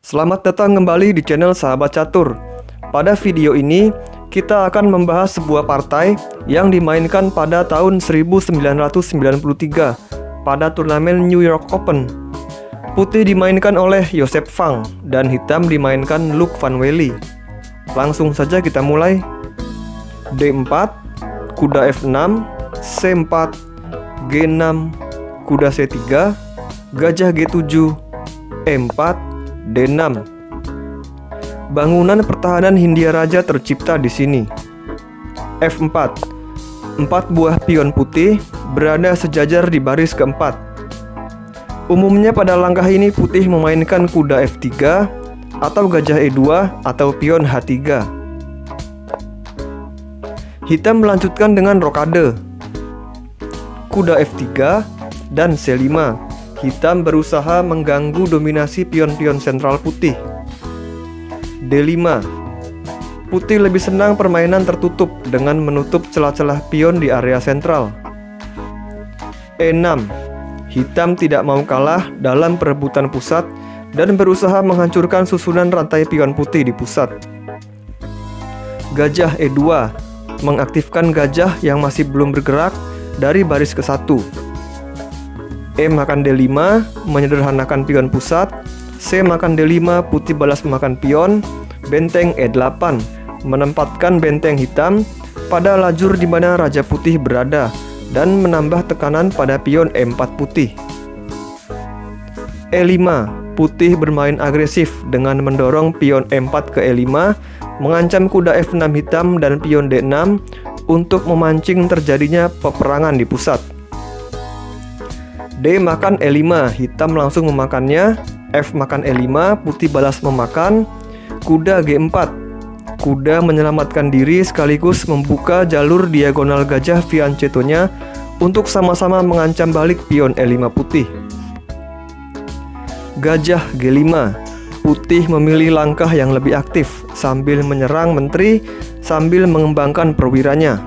Selamat datang kembali di channel Sahabat Catur. Pada video ini, kita akan membahas sebuah partai yang dimainkan pada tahun 1993 pada turnamen New York Open. Putih dimainkan oleh Joseph Fang dan hitam dimainkan Luc Van Wely. Langsung saja kita mulai. D4, kuda F6, C4, G6, kuda C3, gajah G7, E4, D6. Bangunan pertahanan Hindia Raja tercipta di sini. F4. 4 buah pion putih berada sejajar di baris keempat. Umumnya pada langkah ini putih memainkan kuda F3 atau gajah E2 atau pion H3. Hitam melanjutkan dengan rokade. Kuda F3 dan C5. Hitam berusaha mengganggu dominasi pion-pion sentral putih. D5. Putih lebih senang permainan tertutup dengan menutup celah-celah pion di area sentral. E6. Hitam tidak mau kalah dalam perebutan pusat dan berusaha menghancurkan susunan rantai pion putih di pusat. Gajah E2 mengaktifkan gajah yang masih belum bergerak dari baris ke-1. E makan D5 menyederhanakan pion pusat. C makan D5 putih balas memakan pion. Benteng E8 menempatkan benteng hitam pada lajur di mana raja putih berada dan menambah tekanan pada pion E4 putih. E5 putih bermain agresif dengan mendorong pion E4 ke E5, mengancam kuda F6 hitam dan pion D6 untuk memancing terjadinya peperangan di pusat. D makan E5, hitam langsung memakannya. F makan E5, putih balas memakan. Kuda G4. Kuda menyelamatkan diri sekaligus membuka jalur diagonal gajah fianchetto-nya untuk sama-sama mengancam balik pion E5 putih. Gajah G5. Putih memilih langkah yang lebih aktif sambil menyerang menteri sambil mengembangkan perwiranya.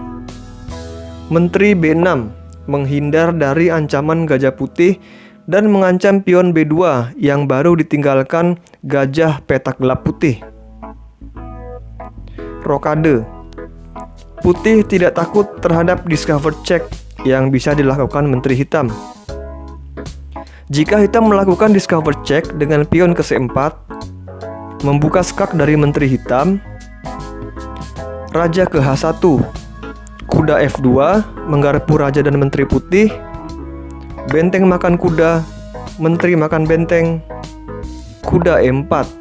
Menteri B6 menghindar dari ancaman gajah putih dan mengancam pion B2 yang baru ditinggalkan gajah petak gelap putih. Rokade. Putih tidak takut terhadap discover check yang bisa dilakukan menteri hitam. Jika hitam melakukan discover check dengan pion ke C4, membuka skak dari menteri hitam, raja ke H1, kuda F2 menggarpu raja dan menteri putih. Benteng makan kuda, menteri makan benteng. Kuda E4.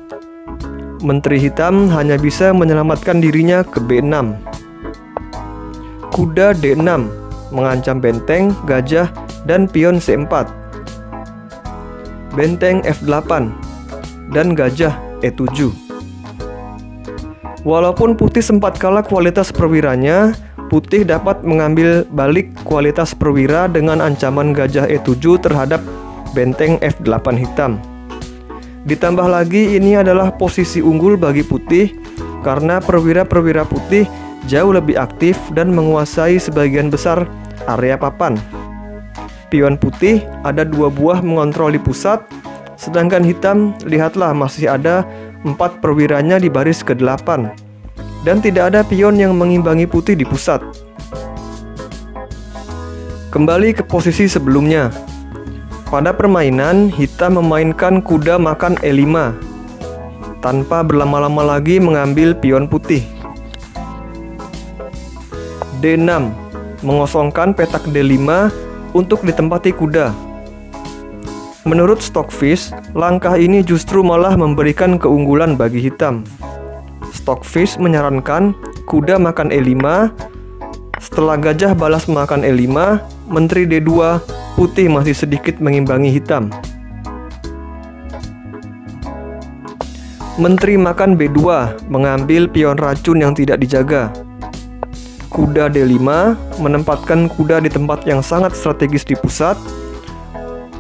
Menteri hitam hanya bisa menyelamatkan dirinya ke B6. Kuda D6 mengancam benteng, gajah, dan pion C4. Benteng F8 dan gajah E7. Walaupun putih sempat kalah kualitas perwiranya, putih dapat mengambil balik kualitas perwira dengan ancaman gajah E7 terhadap benteng F8 hitam. Ditambah lagi ini adalah posisi unggul bagi putih karena perwira-perwira putih jauh lebih aktif dan menguasai sebagian besar area papan. Pion putih ada 2 buah mengontrol di pusat, sedangkan hitam lihatlah masih ada 4 perwiranya di baris ke-8. Dan tidak ada pion yang mengimbangi putih di pusat. Kembali ke posisi sebelumnya. Pada permainan, hitam memainkan kuda makan E5 tanpa berlama-lama lagi mengambil pion putih. D6 mengosongkan petak D5 untuk ditempati kuda. Menurut Stockfish, langkah ini justru malah memberikan keunggulan bagi hitam. Stockfish menyarankan kuda makan E5, setelah gajah balas makan E5, menteri D2, putih masih sedikit mengimbangi hitam. Menteri makan B2 mengambil pion racun yang tidak dijaga. Kuda D5 menempatkan kuda di tempat yang sangat strategis di pusat,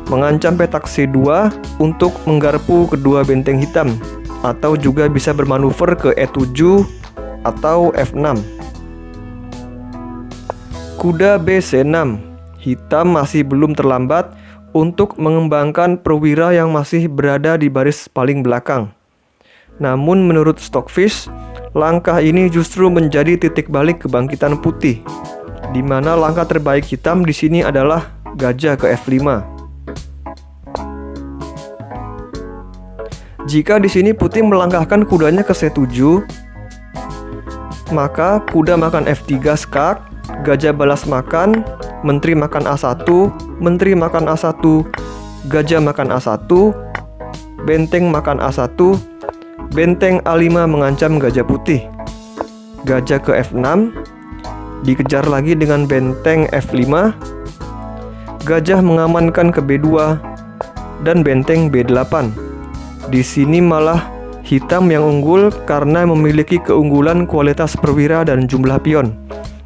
mengancam petak C2 untuk menggarpu kedua benteng hitam, atau juga bisa bermanuver ke E7 atau F6. Kuda BC6. Hitam masih belum terlambat untuk mengembangkan perwira yang masih berada di baris paling belakang. Namun menurut Stockfish, langkah ini justru menjadi titik balik kebangkitan putih, di mana langkah terbaik hitam di sini adalah gajah ke F5. Jika di sini putih melangkahkan kudanya ke C7, maka kuda makan F3 skak, gajah balas makan, menteri makan A1, menteri makan A1, gajah makan A1, benteng makan A1, benteng A5 mengancam gajah putih. Gajah ke F6, dikejar lagi dengan benteng F5, gajah mengamankan ke B2, dan benteng B8. Di sini malah hitam yang unggul karena memiliki keunggulan kualitas perwira dan jumlah pion,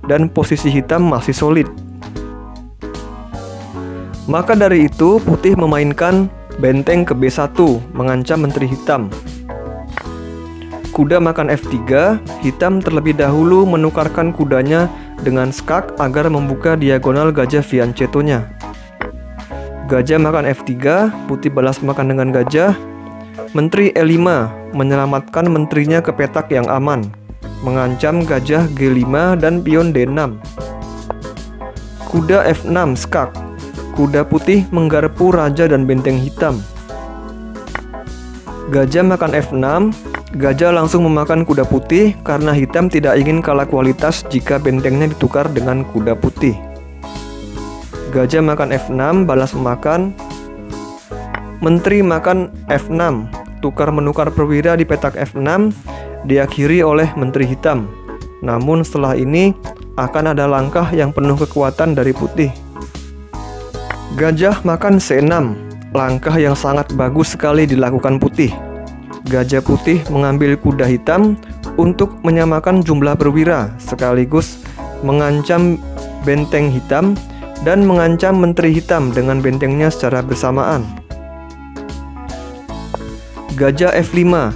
dan posisi hitam masih solid. Maka dari itu, putih memainkan benteng ke B1, mengancam menteri hitam. Kuda makan F3, hitam terlebih dahulu menukarkan kudanya dengan skak agar membuka diagonal gajah fianchetto-nya. Gajah makan F3, putih balas makan dengan gajah. Menteri E5 menyelamatkan menterinya ke petak yang aman, mengancam gajah G5 dan pion D6. Kuda F6 skak, kuda putih menggarpu raja dan benteng hitam. Gajah makan F6, gajah langsung memakan kuda putih karena hitam tidak ingin kalah kualitas jika bentengnya ditukar dengan kuda putih. Gajah makan F6, balas memakan. Menteri makan F6, tukar-menukar perwira di petak F6, diakhiri oleh menteri hitam. Namun setelah ini akan ada langkah yang penuh kekuatan dari putih. Gajah makan C6, langkah yang sangat bagus sekali dilakukan putih. Gajah putih mengambil kuda hitam untuk menyamakan jumlah perwira, sekaligus mengancam benteng hitam dan mengancam menteri hitam dengan bentengnya secara bersamaan. Gajah F5,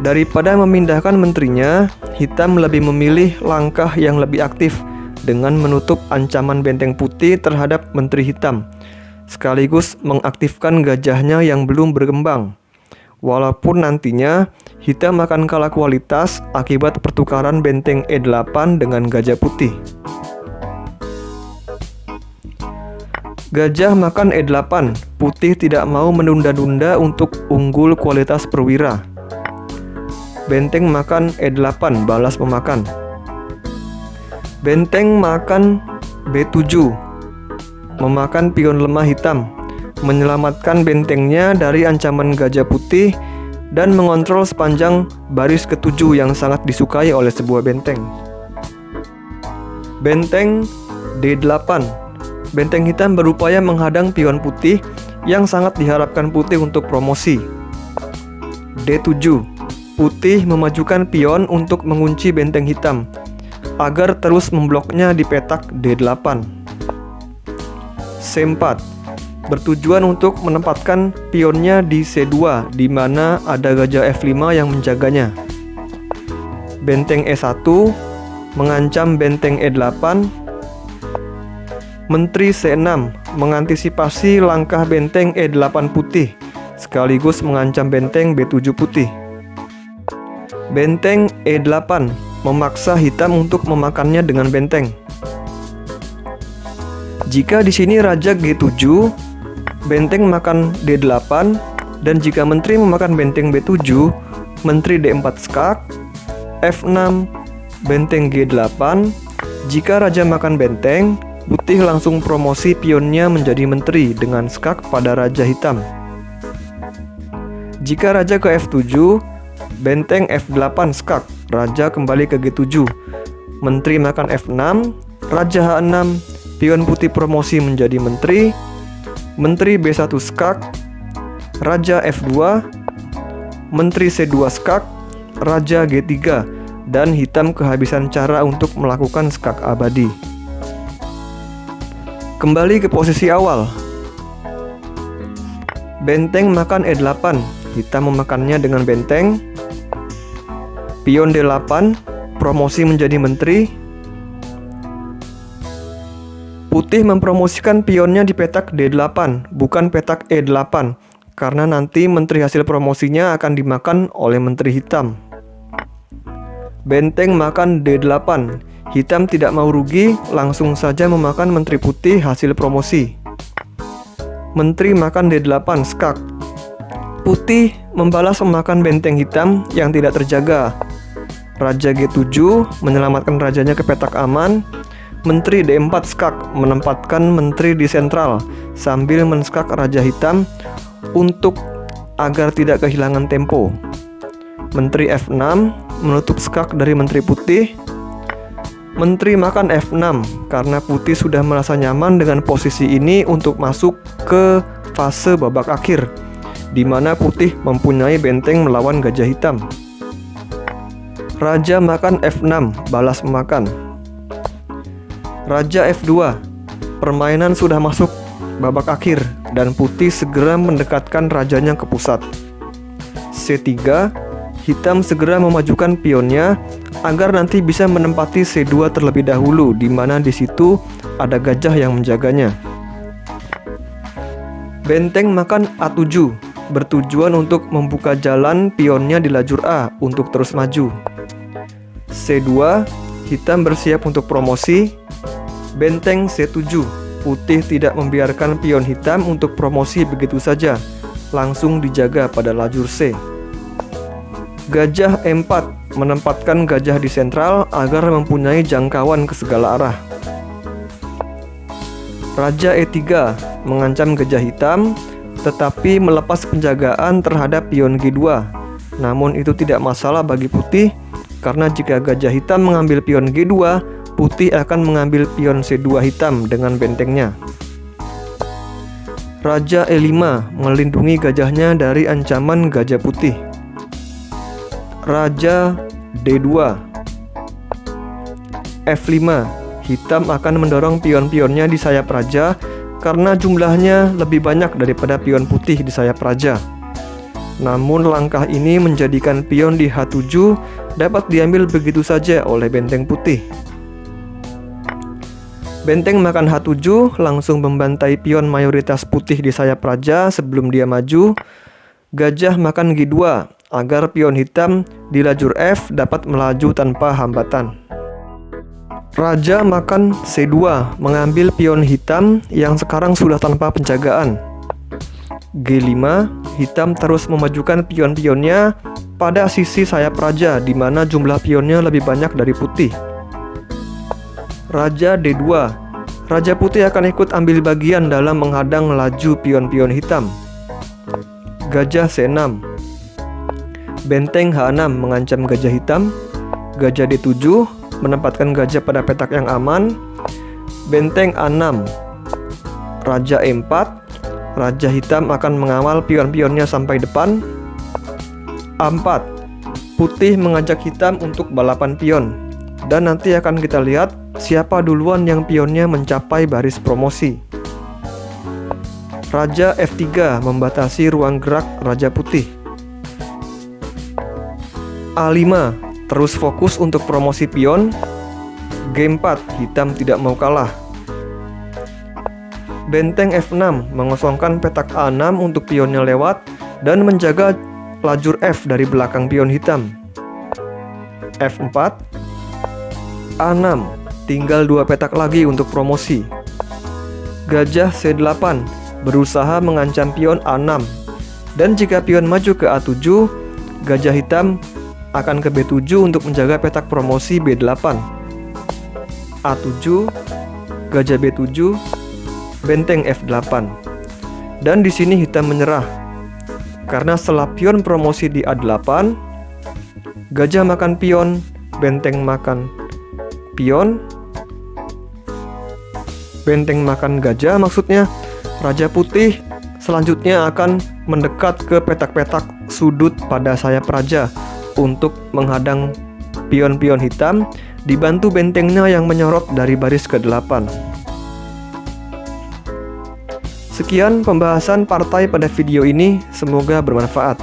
daripada memindahkan menterinya, hitam lebih memilih langkah yang lebih aktif dengan menutup ancaman benteng putih terhadap menteri hitam, sekaligus mengaktifkan gajahnya yang belum berkembang. Walaupun nantinya hitam akan kalah kualitas akibat pertukaran benteng E8 dengan gajah putih. Gajah makan E8, putih tidak mau menunda-nunda untuk unggul kualitas perwira. Benteng makan E8, balas memakan. Benteng makan B7, memakan pion lemah hitam, menyelamatkan bentengnya dari ancaman gajah putih dan mengontrol sepanjang baris ke-7 yang sangat disukai oleh sebuah benteng. Benteng D8, benteng hitam berupaya menghadang pion putih yang sangat diharapkan putih untuk promosi. D7, putih memajukan pion untuk mengunci benteng hitam agar terus membloknya di petak D8. C4, bertujuan untuk menempatkan pionnya di C2 di mana ada gajah F5 yang menjaganya. Benteng E1 mengancam benteng E8. Menteri C6 mengantisipasi langkah benteng E8 putih sekaligus mengancam benteng B7 putih. Benteng E8 memaksa hitam untuk memakannya dengan benteng. Jika di sini raja G7, benteng makan D8, dan jika menteri memakan benteng B7, menteri D4 skak, F6, benteng G8. Jika raja makan benteng, putih langsung promosi pionnya menjadi menteri dengan skak pada raja hitam. Jika raja ke F7, benteng F8 skak, raja kembali ke G7. Menteri makan F6, raja H6, pion putih promosi menjadi menteri. Menteri B1 skak, raja F2, menteri C2 skak, raja G3, dan hitam kehabisan cara untuk melakukan skak abadi. Kembali ke posisi awal. Benteng makan E8, hitam memakannya dengan benteng. Pion D8, promosi menjadi menteri. Putih mempromosikan pionnya di petak D8, bukan petak E8, karena nanti menteri hasil promosinya akan dimakan oleh menteri hitam. Benteng makan D8. Hitam tidak mau rugi, langsung saja memakan menteri putih hasil promosi. Menteri makan D8 skak. Putih membalas memakan benteng hitam yang tidak terjaga. Raja G7 menyelamatkan rajanya ke petak aman. Menteri D4 skak menempatkan menteri di sentral sambil menskak raja hitam untuk agar tidak kehilangan tempo. Menteri F6 menutup skak dari menteri putih. Menteri makan F6 karena putih sudah merasa nyaman dengan posisi ini untuk masuk ke fase babak akhir, di mana putih mempunyai benteng melawan gajah hitam. Raja makan F6, balas memakan. Raja F2. Permainan sudah masuk babak akhir dan putih segera mendekatkan rajanya ke pusat. C3. Hitam segera memajukan pionnya agar nanti bisa menempati C2 terlebih dahulu, di mana di situ ada gajah yang menjaganya. Benteng makan A7 bertujuan untuk membuka jalan pionnya di lajur A untuk terus maju. C2. Hitam bersiap untuk promosi. Benteng C7. Putih tidak membiarkan pion hitam untuk promosi begitu saja, langsung dijaga pada lajur C. Gajah E4 menempatkan gajah di sentral agar mempunyai jangkauan ke segala arah. Raja E3 mengancam gajah hitam, tetapi melepas penjagaan terhadap pion G2. Namun itu tidak masalah bagi putih, karena jika gajah hitam mengambil pion G2, putih akan mengambil pion C2 hitam dengan bentengnya. Raja E5 melindungi gajahnya dari ancaman gajah putih. Raja D2. F5. Hitam akan mendorong pion-pionnya di sayap raja karena jumlahnya lebih banyak daripada pion putih di sayap raja. Namun langkah ini menjadikan pion di H7 dapat diambil begitu saja oleh benteng putih. Benteng makan H7 langsung membantai pion mayoritas putih di sayap raja sebelum dia maju. Gajah makan G2 agar pion hitam di lajur F dapat melaju tanpa hambatan. Raja makan C2 mengambil pion hitam yang sekarang sudah tanpa penjagaan. G5. Hitam terus memajukan pion-pionnya pada sisi sayap raja, di mana jumlah pionnya lebih banyak dari putih. Raja D2. Raja putih akan ikut ambil bagian dalam menghadang laju pion-pion hitam. Gajah C6. Benteng H6 mengancam gajah hitam. Gajah D7 menempatkan gajah pada petak yang aman. Benteng A6. Raja E4. Raja hitam akan mengawal pion-pionnya sampai depan. A4. Putih mengajak hitam untuk balapan pion. Dan nanti akan kita lihat siapa duluan yang pionnya mencapai baris promosi. Raja F3 membatasi ruang gerak raja putih. A5 terus fokus untuk promosi pion. G4 hitam tidak mau kalah. Benteng F6 mengosongkan petak A6 untuk pionnya lewat dan menjaga lajur F dari belakang pion hitam. F4. A6 tinggal 2 petak lagi untuk promosi. Gajah C8 berusaha mengancam pion A6, dan jika pion maju ke A7, gajah hitam akan ke B7 untuk menjaga petak promosi B8. A7, gajah B7, benteng F8. Dan di sini hitam menyerah karena setelah pion promosi di A8, gajah makan pion, benteng makan pion, benteng makan gajah maksudnya. Raja putih selanjutnya akan mendekat ke petak-petak sudut pada sayap raja untuk menghadang pion-pion hitam, dibantu bentengnya yang menyorot dari baris ke-8. Sekian pembahasan partai pada video ini, semoga bermanfaat.